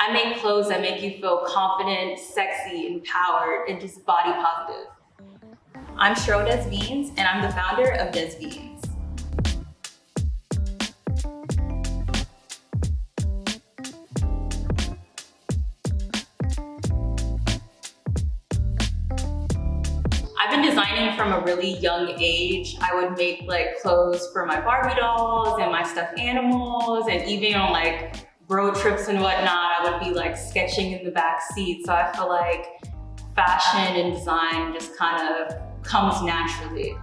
I make clothes that make you feel confident, sexy, empowered, and just body positive. I'm Cheryl Des Vignes, and I'm the founder of Des Vignes. I've been designing from a really young age. I would make clothes for my Barbie dolls and my stuffed animals, and even on road trips and whatnot, I would be sketching in the back seat. So I feel like fashion and design just kind of comes naturally.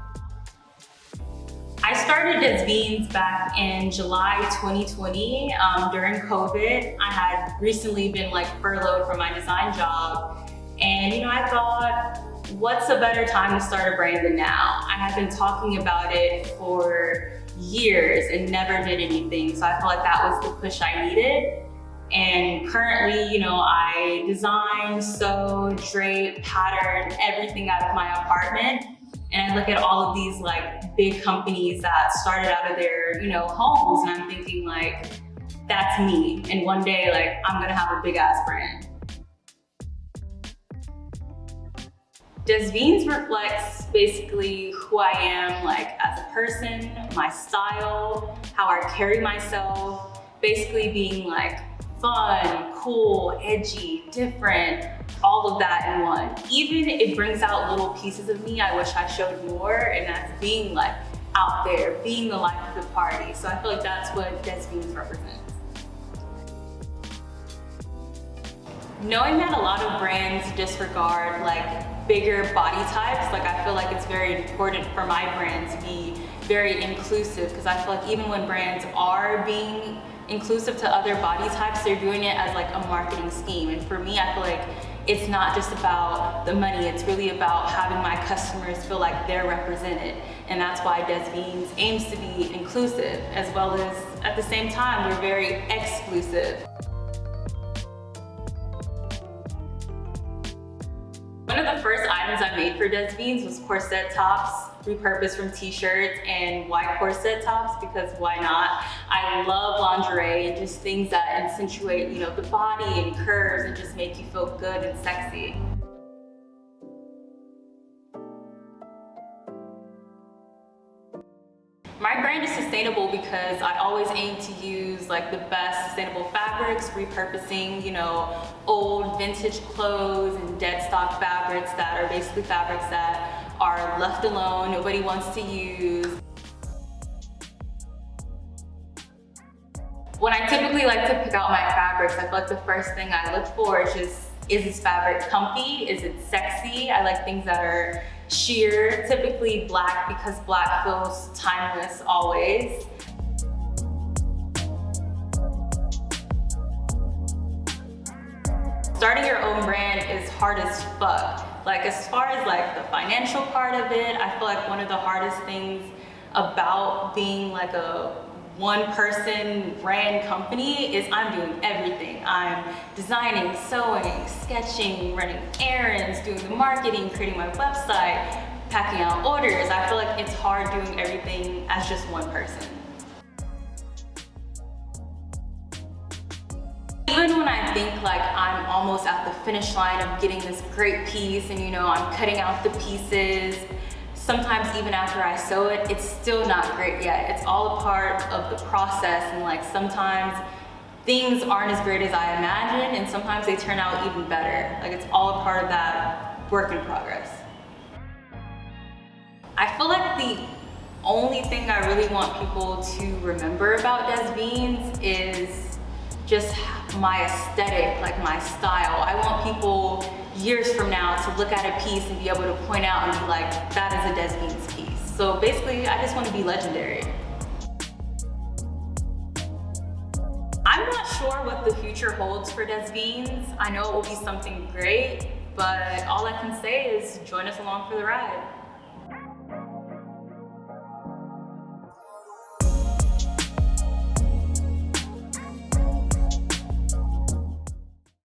I started Des Vignes back in July 2020 during COVID. I had recently been furloughed from my design job, and I thought, what's a better time to start a brand than now? I had been talking about it for years and never did anything. So I felt like that was the push I needed. And currently, I design, sew, drape, pattern, everything out of my apartment. And I look at all of these big companies that started out of their, homes, and I'm thinking that's me. And one day, I'm gonna have a big ass brand. Des Vignes reflects basically who I am as a person, my style, how I carry myself, basically being fun, cool, edgy, different, all of that in one. Even it brings out little pieces of me I wish I showed more, and that's being out there, being the life of the party. So I feel like that's what Des Vignes represents. Knowing that a lot of brands disregard bigger body types, I feel like it's very important for my brand to be very inclusive, because I feel like even when brands are being inclusive to other body types, they're doing it as a marketing scheme. And for me, I feel like it's not just about the money, it's really about having my customers feel like they're represented. And that's why Des Vignes aims to be inclusive, as well as at the same time, we're very exclusive. One of the first items I made for Des Vignes was corset tops, repurposed from t-shirts and white corset tops, because why not? I love lingerie and just things that accentuate, the body and curves and just make you feel good and sexy. My brand is sustainable because I always aim to use the best sustainable fabrics, repurposing, old vintage clothes and dead stock fabrics that are basically fabrics that are left alone, nobody wants to use. When I typically like to pick out my fabrics, I feel like the first thing I look for is this fabric comfy? Is it sexy? I like things that are sheer, typically black, because black feels timeless always. Starting your own brand is hard as fuck. As far as the financial part of it, I feel like one of the hardest things about being a one-person brand company is I'm doing everything. I'm designing, sewing, sketching, running errands, doing the marketing, creating my website, packing out orders. I feel like it's hard doing everything as just one person. Even when I think I'm almost at the finish line of getting this great piece and I'm cutting out the pieces, sometimes even after I sew it, it's still not great yet. It's all a part of the process, and sometimes things aren't as great as I imagined, and sometimes they turn out even better. It's all a part of that work in progress. I feel like the only thing I really want people to remember about Des Vignes is just my aesthetic, my style. I want people years from now to look at a piece and be able to point out and be that is a Des Vignes piece. So basically, I just want to be legendary. I'm not sure what the future holds for Des Vignes. I know it will be something great, but all I can say is join us along for the ride.